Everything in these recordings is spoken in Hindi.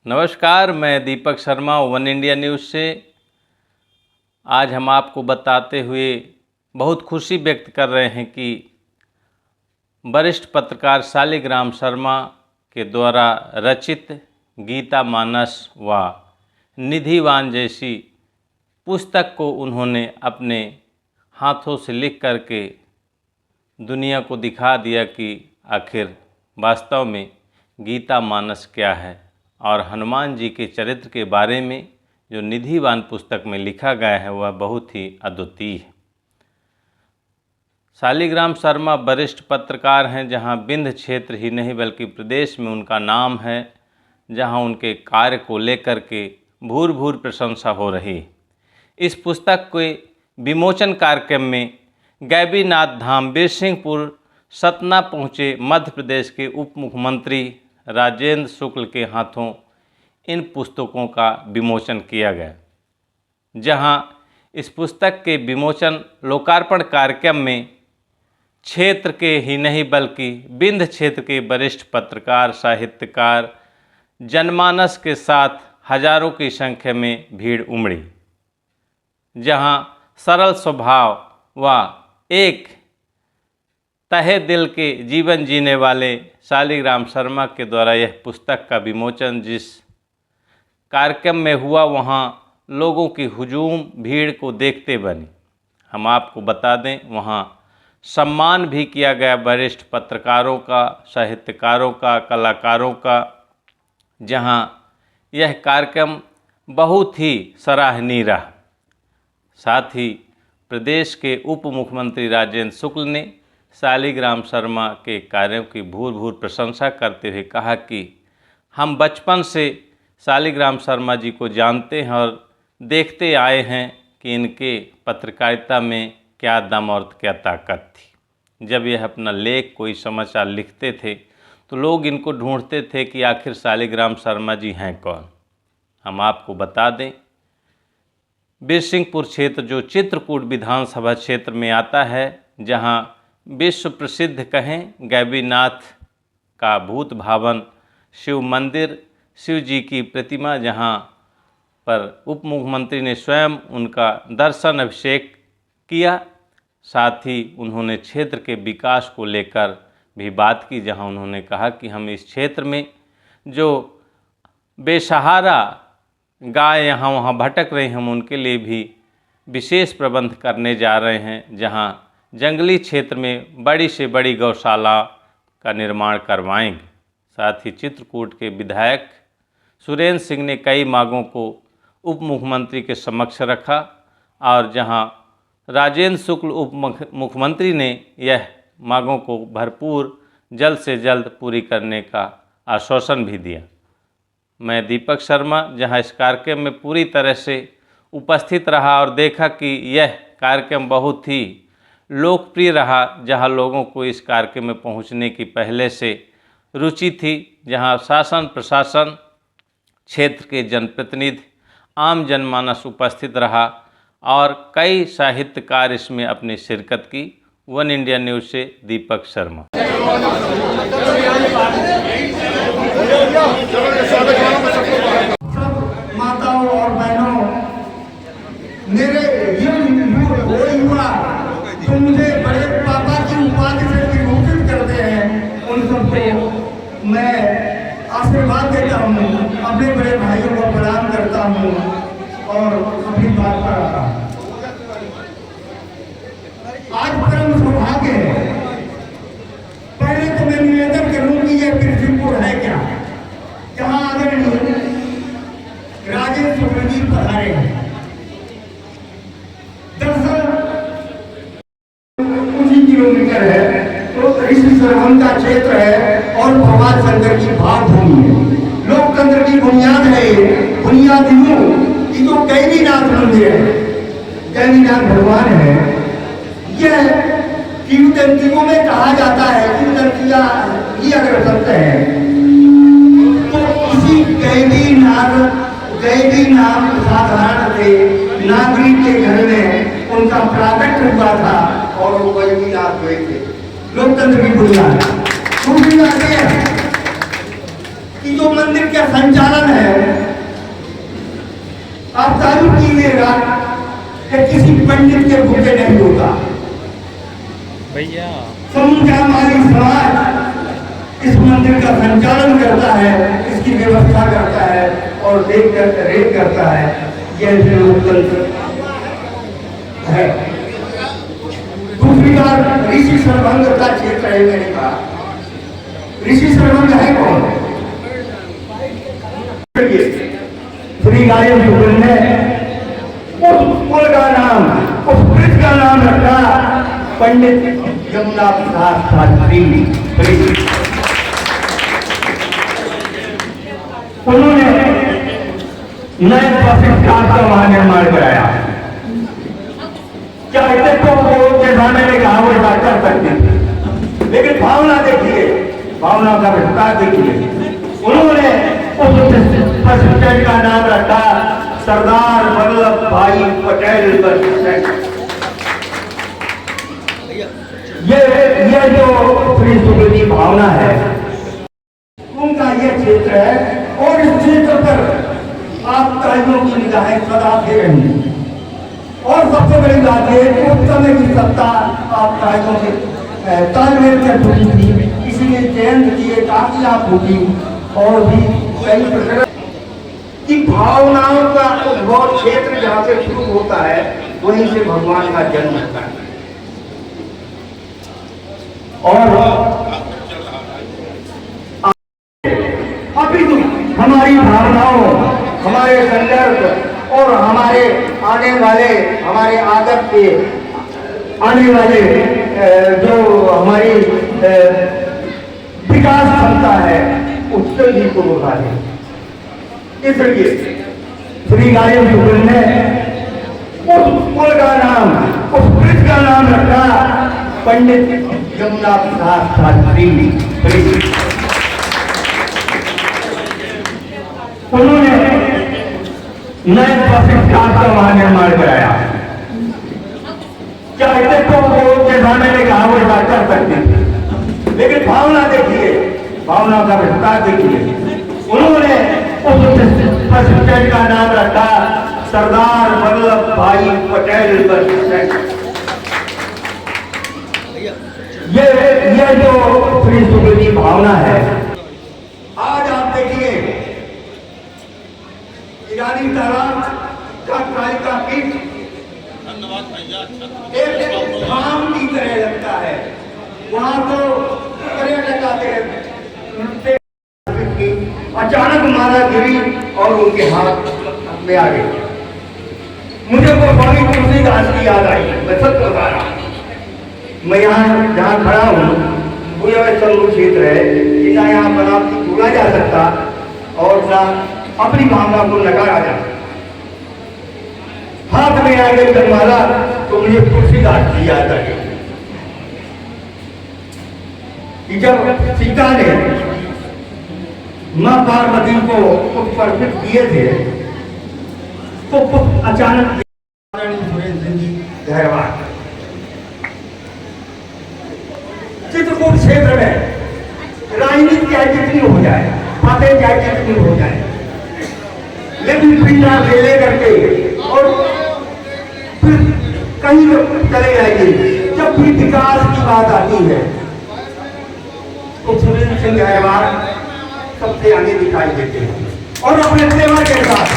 नमस्कार, मैं Deepak Sharma one India news से। आज हम आपको बताते हुए बहुत खुशी व्यक्त कर रहे हैं कि वरिष्ठ पत्रकार शालिग्राम शर्मा के द्वारा रचित गीता मानस व निधिवान जैसी पुस्तक को उन्होंने अपने हाथों से लिख करके दुनिया को दिखा दिया कि आखिर वास्तव में गीता मानस क्या है और हनुमान जी के चरित्र के बारे में जो निधिवान पुस्तक में लिखा गया है वह बहुत ही अद्वितीय है। शालिग्राम शर्मा वरिष्ठ पत्रकार हैं, जहां विंध्य क्षेत्र ही नहीं बल्कि प्रदेश में उनका नाम है, जहां उनके कार्य को लेकर के भूर भूर प्रशंसा हो रही। इस पुस्तक के विमोचन कार्यक्रम में गैबीनाथ धाम बिरसिंहपुर सतना पहुँचे मध्य प्रदेश के उप मुख्यमंत्री राजेंद्र शुक्ल के हाथों इन पुस्तकों का विमोचन किया गया, जहां इस पुस्तक के विमोचन लोकार्पण कार्यक्रम में क्षेत्र के ही नहीं बल्कि विंध्य क्षेत्र के वरिष्ठ पत्रकार, साहित्यकार, जनमानस के साथ हजारों की संख्या में भीड़ उमड़ी, जहां सरल स्वभाव व एक तहे दिल के जीवन जीने वाले शालिग्राम शर्मा के द्वारा यह पुस्तक का विमोचन जिस कार्यक्रम में हुआ, वहाँ लोगों की हुजूम भीड़ को देखते बनी। हम आपको बता दें, वहाँ सम्मान भी किया गया वरिष्ठ पत्रकारों का, साहित्यकारों का, कलाकारों का, जहाँ यह कार्यक्रम बहुत ही सराहनीय रहा। साथ ही प्रदेश के उप मुख्यमंत्री राजेंद्र शुक्ल ने शालिग्राम शर्मा के कार्यों की भूर भूर प्रशंसा करते हुए कहा कि हम बचपन से शालिग्राम शर्मा जी को जानते हैं और देखते आए हैं कि इनके पत्रकारिता में क्या दम और क्या ताकत थी। जब यह अपना लेख कोई समाचार लिखते थे तो लोग इनको ढूंढते थे कि आखिर शालिग्राम शर्मा जी हैं कौन। हम आपको बता दें, बिरसिंहपुर क्षेत्र जो चित्रकूट विधानसभा क्षेत्र में आता है, जहां विश्व प्रसिद्ध कहें गैबीनाथ का भूत भावन शिव मंदिर, शिव जी की प्रतिमा, जहां पर उप मुख्यमंत्री ने स्वयं उनका दर्शन अभिषेक किया। साथ ही उन्होंने क्षेत्र के विकास को लेकर भी बात की, जहां उन्होंने कहा कि हम इस क्षेत्र में जो बेसहारा गाय यहाँ वहाँ भटक रही हैं, हम उनके लिए भी विशेष प्रबंध करने जा रहे हैं, जहां जंगली क्षेत्र में बड़ी से बड़ी गौशाला का निर्माण करवाएंगे। साथ ही चित्रकूट के विधायक सुरेंद्र सिंह ने कई मांगों को उप मुख्यमंत्री के समक्ष रखा और जहां राजेंद्र शुक्ल उप मुख्यमंत्री ने यह मांगों को भरपूर जल्द से जल्द पूरी करने का आश्वासन भी दिया। मैं दीपक शर्मा जहां इस कार्यक्रम में पूरी तरह से उपस्थित रहा और देखा कि यह कार्यक्रम बहुत ही लोकप्रिय रहा, जहां लोगों को इस कार्यक्रम में पहुंचने की पहले से रुचि थी, जहां शासन प्रशासन, क्षेत्र के जनप्रतिनिधि, आम जनमानस उपस्थित रहा और कई साहित्यकार इसमें अपनी शिरकत की। वन इंडिया न्यूज़ से दीपक शर्मा। माताओं और बहनों, मेरे युवा तो मुझे बड़े पापा की उपाधि से विभूषित करते हैं, उन सबको मैं आशीर्वाद देता हूँ, अपने बड़े भाइयों को प्रणाम करता हूँ और अपनी बात पर आता हूँ। आज परम सौभाग्य है। पहले तो मैं निवेदन करूँ कि यह बिरसिंहपुर है क्या, जहाँ आदरणीय राजेंद्र शुक्ल जी पधारे हैं। किलोमीटर है तो ऋषि सरवन का क्षेत्र है और भगवान शंकर की भावभूमि है। लोकतंत्र की बुनियाद है। बुनियादियों की तो गैबीनाथ मंदिर है, गैबीनाथ भगवान है। यह किंवदंतियों में कहा जाता है, किंवदंतियां ही अगर सत्य है तो इसी गैबीनाथ साधारण थे नागरिक के घर में उनका प्राकट्य हुआ था और वो गैबीनाथ हुए थे। लोकतंत्र की बुनियाद दूसरी बात यह है कि जो जो मंदिर का संचालन है, आप तारीफ कीजिएगा कि किसी पंडित के भूखे नहीं होता भैया। समूचा हमारी समाज इस मंदिर का संचालन करता है, इसकी व्यवस्था करता है और देख कर रेख करता है। यह लोकतंत्र है। दूसरी बात, ऋषि सरभंग का क्षेत्र है। मैंने कहा ऋषि सरभंग है कौन? श्री गायन ने उस पुल का नाम, उस ब्रिज का नाम रखा पंडित यमुना प्रसाद शास्त्री। उन्होंने नए बस स्टॉप का वहां निर्माण कराया। चाहते तो वो जैसा मैंने कहा वो कर सकते थे, लेकिन भावना देखिए, भावना का विस्तार देखिए। उन्होंने उस बस स्टैंड का नाम रखा सरदार वल्लभ भाई पटेल बस स्टैंड। ये जो श्री सुगति भावना है उनका ये क्षेत्र है, और इस क्षेत्र पर आप ताइयों की निगाहें सदा से रहेंगी। और सबसे बड़ी बात है कि उस समय की सत्ता आप ताइयों के तालमेल में जुड़ी थी, इसीलिए जयंत की एक आप होगी और भी कई प्रकार की भावनाओं का उद्भव क्षेत्र जहां से शुरू होता है वहीं से भगवान का जन्म होता है। और अभी हमारी भावनाओं, हमारे संदर्भ और हमारे आने वाले, हमारे आदत के आने वाले जो हमारी विकास क्षमता है उससे भी को रोका है। इसलिए श्री गायन ने उस पुल का नाम, उस ब्रिज का नाम रखा पंडित यमुना प्रसाद शास्त्री। उन्होंने नए बस स्टॉप का वहां निर्माण कराया। चाहते तो वो जैसा मैंने कहा वो कर सकते थे, लेकिन भावना देखिए, भावना का विस्तार देखिए। उन्होंने उस बस स्टैंड का नाम रखा सरदार वल्लभ भाई पटेल बस स्टैंड। ये जो श्री सुगति भावना है, आज आप देखिए ईरानी तालाब का कालिका पीठ एक धाम की तरह लगता है। वहां तो पर्यटक आते हैं, अचानक माला गिरी और उनके हाथ में आ गई। मुझे वो स्वामी तुलसीदास की याद आई। मैं सच बता रहा हूं, मैं यहाँ जहाँ खड़ा हूँ वो यह संगू क्षेत्र है कि ना यहाँ बनावटी बोला जा सकता और ना अपनी भावना को नकारा जा सकता। हाथ में आ गई जब माला तो मुझे तुलसीदास की याद आ गई कि जब सीता ने मां पार्वती को उत्पर्पित किए थे तो अचानक चित्रकूट क्षेत्र में राजनीति चाहे जितनी हो जाए, बातें चाहे जितनी हो जाए, लेकिन पीछा ले लेकर के और फिर कहीं चले जाएगी। जब भी विकास की बात आती है तो सुरेंद्र सिंह गहरवाल सबसे आगे दिखाई देते हैं और अपने तेवर के साथ।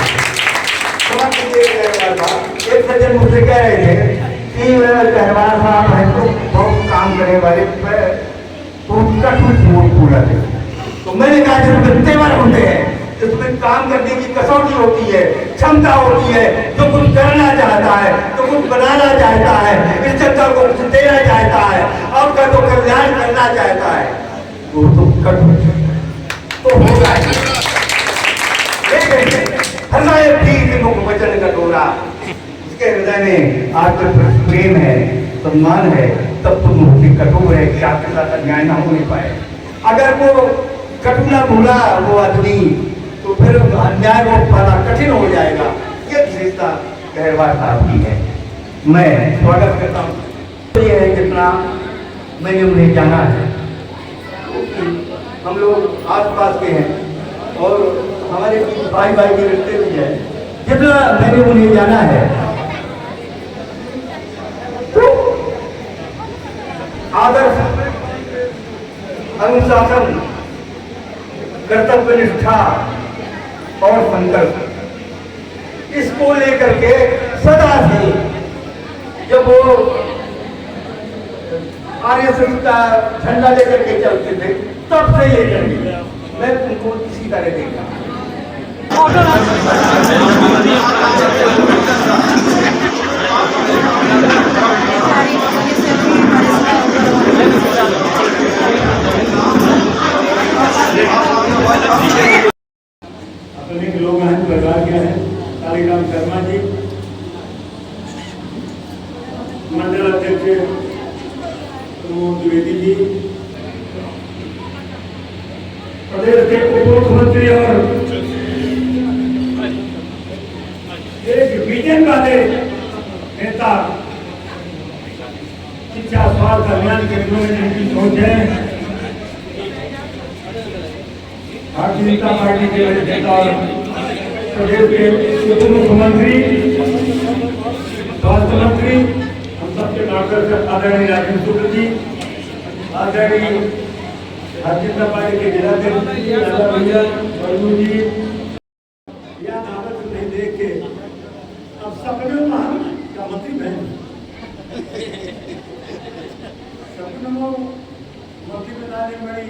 एक सज्जन मुझसे कह रहे थे कि गहरवाल साहब है तो बहुत काम करने वाले तो उनका कुछ वोट पूरा थे। तो मैंने कहा जिसमें तेवर होते हैं, जिसमें काम करने की कसौटी होती है, क्षमता होती है, जो कुछ करना चाहता है, जो कुछ बनाना चाहता है, इस जनता को कुछ देना चाहता है, आपका तो कल्याण करना चाहता है, वो तो कठोर तो होगा। मुख वचन कटोरा, उसके हृदय में आपके प्रेम है, सम्मान है, तब तो मुख की कठोर है कि आपके साथ अन्याय ना हो नहीं पाए। अगर वो कटुना भूला वो आदमी तो फिर अन्याय को पाना कठिन हो जाएगा। ये विशेषता गहरवाल साहब की है। मैं स्वागत करता हूँ। तो ये है जितना मैंने उन्हें जाना है, हम लोग आस पास के हैं और हमारे भाई भाई के रिश्ते भी हैं, जितना मैंने उन्हें जाना है, तो आदर्श, अनुशासन, कर्तव्य निष्ठा और संकल्प, इसको लेकर के सदा से जब वो आरएसएस का झंडा लेकर के चलते थे, तब से लेकर के मैं तुमको इसी तरह देखा। अपने लोग हैं, परिवार के हैं, कालीराम शर्मा जी, मंडल अध्यक्ष प्रमोद द्विवेदी जी, प्रदेश के उप मुख्यमंत्री और एक विजन वाले नेता, शिक्षा, स्वास्थ्य, कल्याण के क्षेत्रों में जिनकी सोच है, भारतीय जनता पार्टी के नेता और प्रदेश के उप मुख्यमंत्री, स्वास्थ्य मंत्री, हम सबके मार्गदर्शक आदरणीय राजेंद्र शुक्ल जी, आदरणीय भारतीय जनता पार्टी के जिलाध्यक्ष जी, या आदत नहीं देख के अब सपनों में हम क्या मंत्री बहन सपनों मंत्री बनाने बड़ी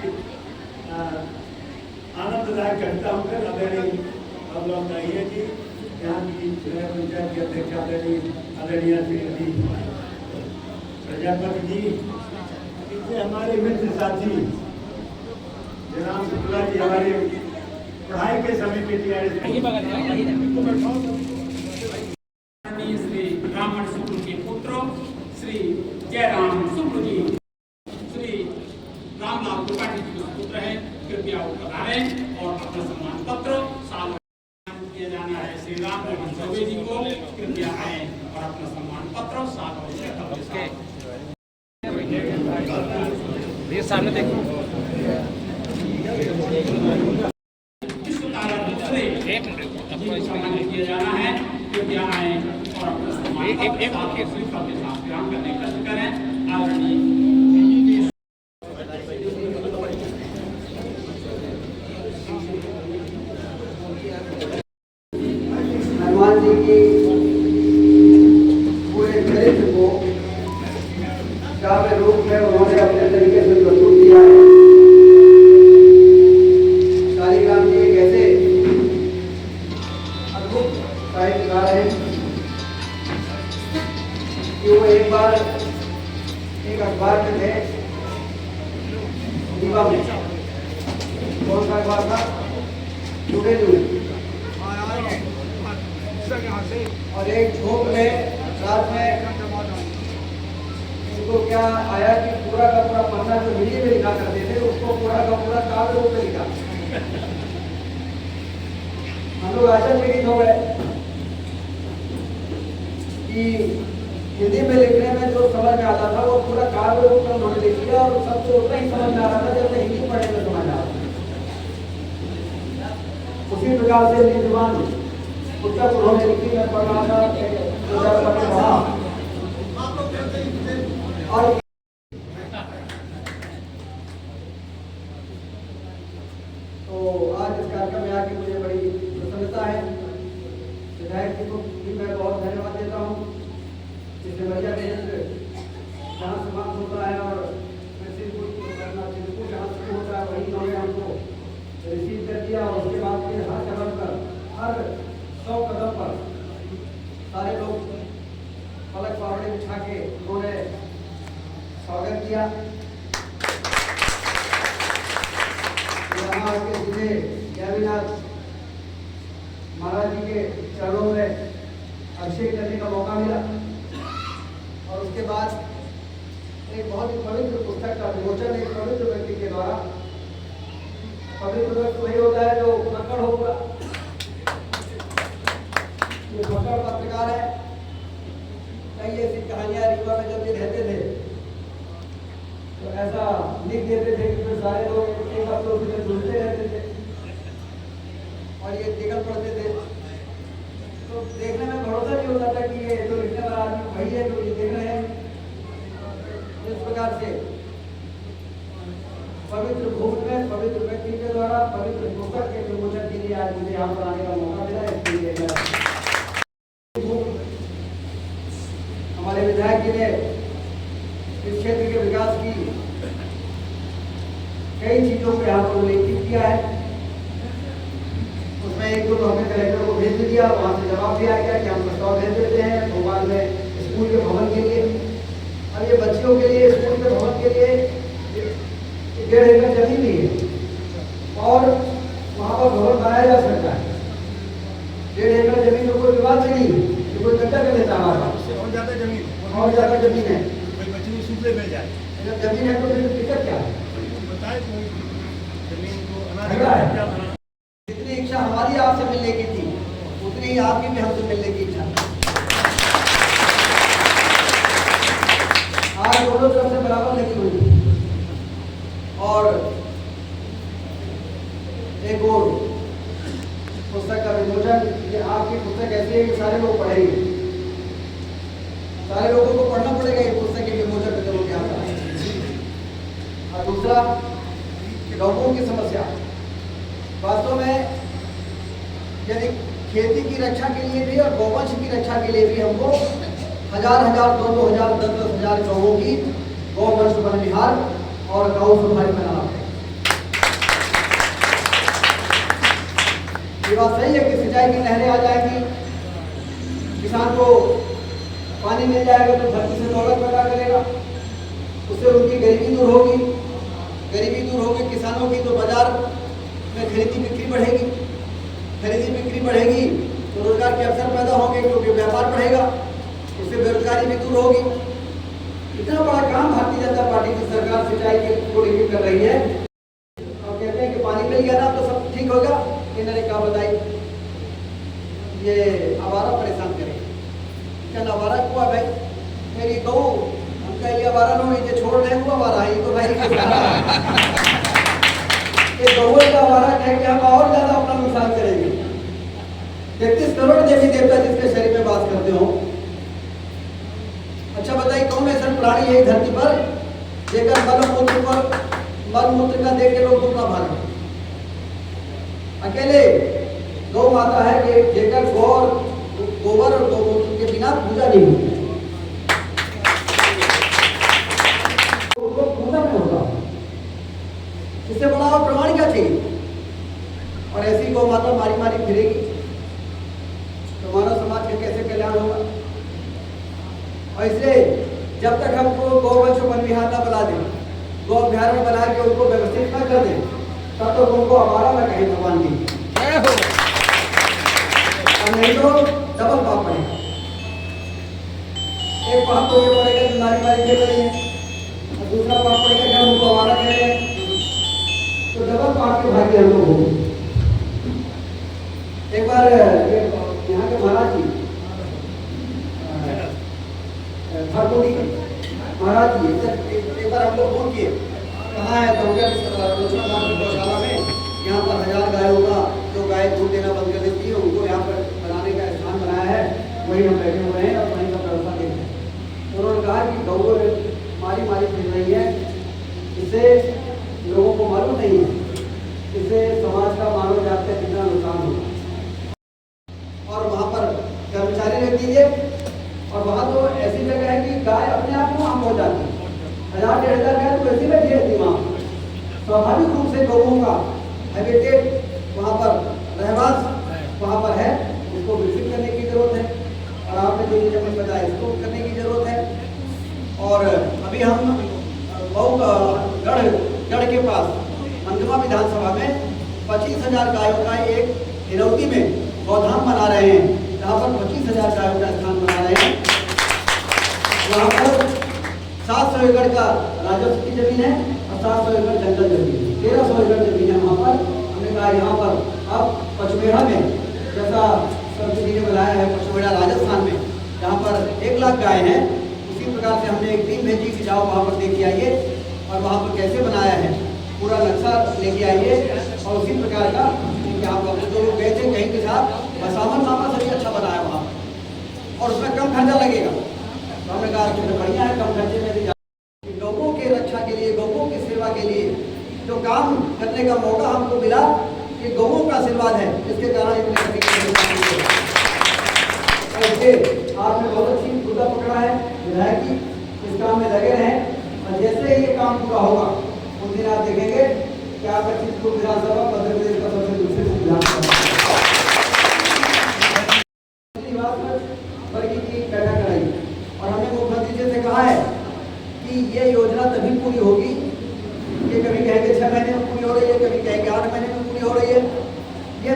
आनंददायक घटना होकर आदरणीय अब लोग चाहिए कि यहाँ की जिला पंचायत के अध्यक्ष आदरणीय श्री प्रजापति जी, इससे हमारे मित्र साथी जनाब शुक्ला जी, हमारे पढ़ाई के समय के टीआरएस श्री ब्राह्मण शुक्ल के पुत्र श्री जयराम शुक्ल जी, श्री रामलाल त्रिपाठी जी के पुत्र है, कृपया पधारें और अपना सम्मान पत्र साल किया जाना है। श्री राम मोहन चौबे जी को कृपया आए और अपना सम्मान पत्र साल सामने देखो। किया जाना है, कृपया आए और अपना सम्मान पत्र के साथ ग्रहण करने का कष्ट करें। आदरणीय हनुमान जी की पूरे चरित्र को काव्य रूप में उन्होंने अपने तरीके से प्रस्तुत किया है। कालीराम जी एक ऐसे अद्भुत साहित्यकार हैं कि वो एक बार एक अखबार में थे, दीवा में, कौन सा अखबार था, टुडे न्यूज, और एक झोंक में रात में उनको क्या आया कि पूरा का पूरा पन्ना जो हिंदी में लिखा करते थे उसको पूरा का पूरा काव्य रूप में लिखा। हम लोग आश्चर्यचकित हो गए कि हिंदी में लिखने में जो समझ में आता था वो पूरा काव्य रूप में उन्होंने लिख दिया, और सबको उतना ही समझ में आ रहा था जब हिंदी पढ़ने में समझ आ रहा था। उसी प्रकार से निर्माण पुस्तक उन्होंने लिखी, मैं पढ़ रहा था और तो आज इस कार्यक्रम में आके मुझे बड़ी प्रसन्नता है। विधायक जी को भी मैं बहुत धन्यवाद देता हूँ, जिससे बढ़िया जहाँ समाप्त होता है और सिद्धपुर जहाँ शुरू होता है वही उन्होंने हमको रिसीव कर दिया, और उसके बाद फिर हर कदम पर, हर 100 कदम पर सारे लोग पलक पावड़े बिछा के उन्होंने स्वागत किया। यहाँ के सीधे ज्ञानीनाथ महाराज जी के चरणों में अभिषेक करने का मौका मिला, और उसके बाद एक बहुत ही पवित्र पुस्तक का विमोचन एक पवित्र व्यक्ति के द्वारा। पवित्र व्यक्ति वही होता है जो पकड़ होगा, ये पकड़ पत्रकार है। कई ऐसी कहानियां रीवा में जब ये रहते थे तो ऐसा लिख देते थे कि फिर सारे लोग एक हफ्ते उसमें जुड़ते रहते थे। और ये निकल पड़ते थे, तो देखने में भरोसा नहीं होता था कि ये जो लिखने वाला आदमी वही है जो ये देख रहे हैं। इस प्रकार से पवित्र भूमि में पवित्र व्यक्ति के द्वारा पवित्र पुस्तक के विमोचन के लिए आज मुझे यहाँ पर आने का मौका मिला। इसके लिए हमारे विधायक जी ने इस क्षेत्र के विकास की कई चीजों को यहाँ पर उल्लेखित किया है। उसमें एक दो हमने कलेक्टर को भेज दिया, वहाँ से जवाब दिया गया कि हम प्रस्ताव भेज देते हैं भोपाल में स्कूल के भवन के लिए। अब ये बच्चियों के लिए स्कूल के भवन के लिए 1.5 एकड़ जमीन भी है और वहाँ पर भवन बनाया जा सकता है। 1.5 एकड़ जमीन में कोई विवाद नहीं है, कोई कब्जा कर लेता हमारा और ज्यादा जमीन है, बच्चे को सूखले मिल जाए। जब जमीन है तो फिर दिक्कत क्या है? बताए तो जमीन को झगड़ा है। अनाज जितनी इच्छा हमारी आपसे मिलने की थी उतनी ही आपकी भी हमसे मिलने की इच्छा। आज दोनों तरफ से बराबर लगी हुई और एक और पुस्तक का विमोचन। ये आपकी पुस्तक ऐसी है कि सारे लोग पढ़ेंगे, सारे लोगों को पढ़ना पड़ेगा ये पुस्तक के विमोचन में जरूर क्या है। और दूसरा लोगों की समस्या वास्तव में यदि खेती की रक्षा के लिए भी और गौवंश की रक्षा के लिए भी हमको 1000-1000, 2-2000, 10-10,000 गौों की गौवंश वन विहार और गौ सफारी बनाना है। ये बात सही है कि सिंचाई की नहरें आ जाएंगी, किसान को पानी मिल जाएगा तो धरती से दौलत पैदा करेगा, उससे उनकी गरीबी दूर होगी, गरीबी दूर होगी किसानों की तो बाजार में खरीदी बिक्री बढ़ेगी, खरीदी बिक्री बढ़ेगी तो रोजगार के अवसर पैदा होंगे क्योंकि व्यापार बढ़ेगा, उससे बेरोजगारी भी दूर होगी। इतना बड़ा काम भारतीय जनता पार्टी की सरकार सिंचाई को लेकर कर रही है और कहते हैं कि पानी मिल गया ना तो सब ठीक होगा। इन्होंने कहा बताई ये आवारा परेशान करेगा, क्या आवारा हुआ भाई मेरी गऊ हम कह आवारा नो ये छोड़ रहे हुआ आवारा ये तो भाई ये गऊ का आवारा कह के हम और ज्यादा अपना नुकसान करेंगे। 33 करोड़ देवी देवता जिसके शरीर में बात करते हो, अच्छा बताइए कौन ऐसा प्राणी है धरती पर जेकर मल मूत्र का देख के लोग दुखना भागे। अकेले गौ माता है कि जेकर गोबर और गौमूत्र के बिना पूजा नहीं होती, उनको पूजा नहीं होगा। इससे बड़ा और प्रमाण क्या चाहिए? और ऐसी गौ माता मारी मारी फिरेगी तो मानव समाज का कैसे कल्याण होगा? और इसलिए जब तक हमको गौवंश वन विहार न बना दें, गौ अभ्यारण्य बना के उनको व्यवस्थित न कर दें, तब तो उनको हमारा न कहीं भगवान की नहीं तो डबल पाप पड़ेगा। एक पाप तो ये पड़ेगा कि नारी मारी खेल रही है और दूसरा पाप पड़ेगा कि हम उनको हमारा कह रहे हैं, तो डबल पाप के भागी हम लोग होंगे। एक बार यहाँ के महाराज जी महाराज जी एक बार हम लोग फोन किए कहाँ है तो गौशाला में यहाँ पर 1000 गायों का जो गाय दूध देना बंद कर देती है उनको यहाँ पर बनाने का स्थान बनाया है, वही हम बैठे हुए हैं और वहीं पर व्यवस्था देते हैं। तो उन्होंने कहा कि गौ मारी मारी फिर रही है, इससे लोगों को मालूम नहीं है, इससे समाज का मानव जाति का कितना नुकसान होगा। और वहाँ पर कर्मचारी रख दीजिए और वहाँ तो ऐसी जगह है कि गाय अपने आप को वहाँ पहुँच जाती है। 1000-1500 गाय तो वैसी बैठी रहती वहाँ। स्वाभाविक रूप से गौओं का हैबिटेट वहाँ पर रहवास वहाँ पर है, उसको विकसित करने की जरूरत है और आपने जो चीज़ हमें बताया इसको करने की जरूरत है। और अभी हम गढ़ के पास मंगमा विधानसभा में 25,000 गायों का एक हिरौती में गौधाम बना रहे हैं, जहाँ पर 25,000 गायों का स्थान बना रहे हैं। वहाँ पर 700 एकड़ का राजस्व की जमीन है और 700 एकड़ जंगल जमीन है, 1300 एकड़ जमीन है वहाँ पर। हमने कहा यहाँ पर अब पचमेड़ा में जैसा सरस्वती ने बनाया है पचमेड़ा राजस्थान में, जहाँ पर 1 लाख गाय हैं, उसी प्रकार से हमने एक टीम भेजी कि जाओ वहाँ पर देख आइए और वहाँ पर कैसे बनाया है पूरा नक्शा लेके आइए और उसी प्रकार का कि आप अपने जो लोग गए थे कहीं के साथ बसावन नामा सभी अच्छा बनाया वहाँ पर, और उसमें कम खर्चा लगेगा। तो हमने कहा कि बढ़िया है, कम खर्चे में भी गौओं के रक्षा के लिए, गौओं की सेवा के लिए जो काम करने का मौका हमको मिला, ये गौओं का आशीर्वाद है, इसके कारण आपने बहुत अच्छी मुद्दा पकड़ा है। विधायक जी इस काम में लगे रहें और जैसे ही ये काम पूरा होगा उस दिन आप देखेंगे कि आपका चित्रकूट विधानसभा मध्य प्रदेश का सबसे दूसरे विधानसभा वर्गीय की बैठक कराई और हमने मुख्यमंत्री जी से कहा है कि ये योजना तभी पूरी होगी, ये कभी कहेंगे 6 महीने में पूरी हो रही है, कभी कहेंगे 8 महीने में पूरी हो रही है। ये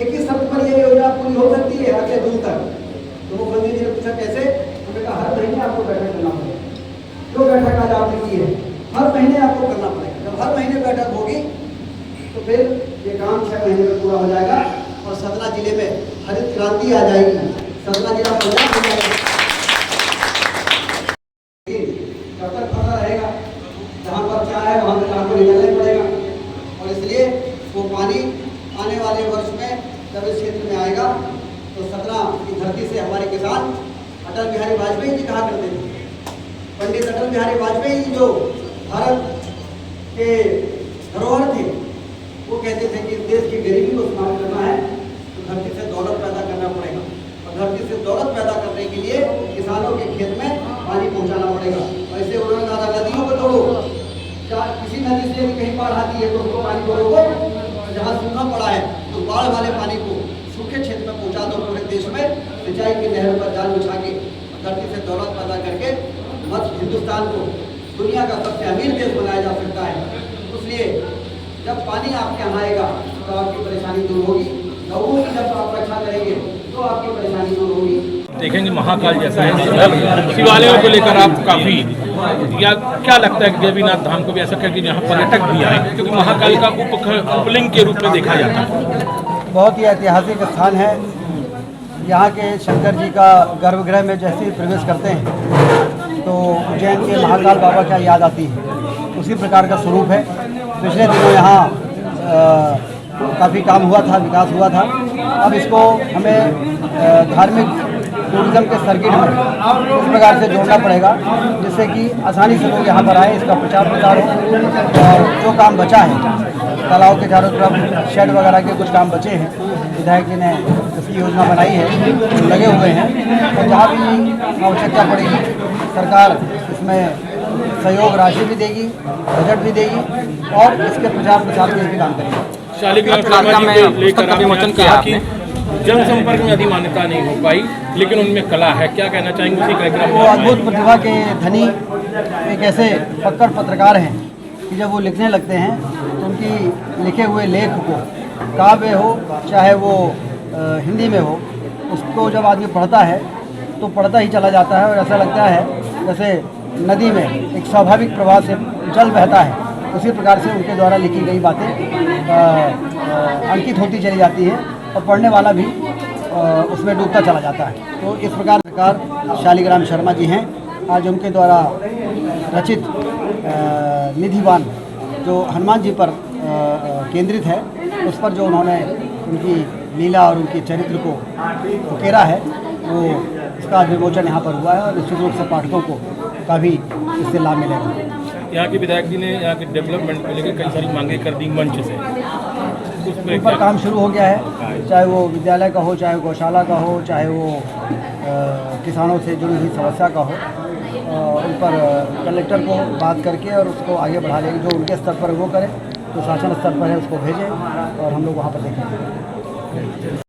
एक ही शब्द पर ये योजना पूरी हो सकती है अगले जून तक। तो मुख्यमंत्री जी ने पूछा कैसे, उन्होंने कहा हर महीने आपको बैठक करना पड़ेगा। जो बैठक आज आपने की है हर महीने आपको करना पड़ेगा। जब हर महीने बैठक होगी तो फिर ये काम 6 महीने में पूरा हो जाएगा और सतना जिले में हरित क्रांति आ जाएगी, सतना जिला पंजाब हो जाएगा। कब तक फंसा रहेगा, जहाँ पर चाह है वहाँ तक आपको निकलना ही पड़ेगा। और इसलिए वो पानी आने वाले वर्ष में जब इस क्षेत्र में आएगा तो सतना की धरती से हमारे किसान अटल बिहारी वाजपेयी जी कहा करते थे, पंडित अटल बिहारी वाजपेयी जी जो भारत के धरोहर थे, वो कहते थे कि देश की गरीबी को समाप्त करना है तो धरती से दौलत पैदा करना पड़ेगा, और धरती से दौलत पैदा करने के लिए किसानों के खेत में पानी पहुंचाना पड़ेगा। वैसे उन्होंने कहा नदियों को तोड़ो, किसी नदी से कहीं बाढ़ आती है तो उसको पानी को रोको, जहाँ सूखा पड़ा है तो बाढ़ वाले पानी को सूखे क्षेत्र में पहुंचा दो। पूरे देश में सिंचाई की नहर पर जाल बिछा के धरती से दौलत पैदा करके मध्य हिंदुस्तान को दुनिया का सबसे अमीर देश बनाया जा सकता है। इसलिए जब पानी आपके यहाँ आएगा तो आपकी परेशानी दूर होगी, गौओं की जब आप रक्षा करेंगे तो आपकी परेशानी दूर होगी। देखेंगे महाकाल जैसा है, शिवालयों को लेकर आप काफ़ी या क्या लगता है कि देवीनाथ धाम को भी ऐसा करके जहाँ पर्यटक भी आए, क्योंकि महाकाल का उपलिंग के रूप में देखा जाता है। बहुत ही ऐतिहासिक स्थान है। यहाँ के शंकर जी का गर्भगृह में जैसे ही प्रवेश करते हैं तो उज्जैन के महाकाल बाबा क्या याद आती है, उसी प्रकार का स्वरूप है। पिछले दिनों यहाँ काफ़ी काम हुआ था, विकास हुआ था। अब इसको हमें धार्मिक टूरिज्म के सर्किट में इस प्रकार से जोड़ना पड़ेगा जिससे कि आसानी से लोग यहाँ पर आए, इसका प्रचार प्रसार हो। और जो काम बचा है, तालाब के चारों तरफ शेड वगैरह के कुछ काम बचे हैं, विधायक जी ने इसकी योजना बनाई है, लगे हुए हैं। और जहाँ भी आवश्यकता पड़ेगी सरकार इसमें सहयोग राशि भी देगी, बजट भी देगी और इसके प्रचार प्रसार के भी काम करेगी। शालिग्राम शर्मा जी को लेकर आपने कहा कि जनसंपर्क में अधिमान्यता नहीं हो पाई, लेकिन उनमें कला है, क्या कहना चाहेंगे उसी कार्यक्रम? वो अद्भुत प्रतिभा के धनी एक ऐसे पक्कड़ पत्रकार हैं कि जब वो लिखने लगते हैं तो उनकी लिखे हुए लेख को, काव्य हो चाहे वो हिंदी में हो, उसको जब आदमी पढ़ता है तो पढ़ता ही चला जाता है और ऐसा लगता है जैसे नदी में एक स्वाभाविक प्रवाह से जल बहता है, उसी प्रकार से उनके द्वारा लिखी गई बातें अंकित होती चली जाती है और पढ़ने वाला भी उसमें डूबता चला जाता है। तो इस प्रकार शालिग्राम शर्मा जी हैं। आज उनके द्वारा रचित निधिवान जो हनुमान जी पर केंद्रित है, उस पर जो उन्होंने उनकी लीला और उनके चरित्र को उकेरा है, वो इसका विमोचन यहाँ पर हुआ है और निश्चित रूप से पाठकों को काफ़ी इससे लाभ मिलेगा। यहाँ के विधायक जी ने यहाँ के डेवलपमेंट को लेकर कई सारी मांगे कर दी मंच से, उस पर काम शुरू हो गया है, चाहे वो विद्यालय का हो, चाहे गौशाला का हो, चाहे वो किसानों से जुड़ी हुई समस्या का हो। उन पर कलेक्टर को बात करके और उसको आगे बढ़ा लेंगे, जो उनके स्तर पर वो करें, तो शासन स्तर पर है उसको भेजें और हम लोग वहाँ पर देखेंगे।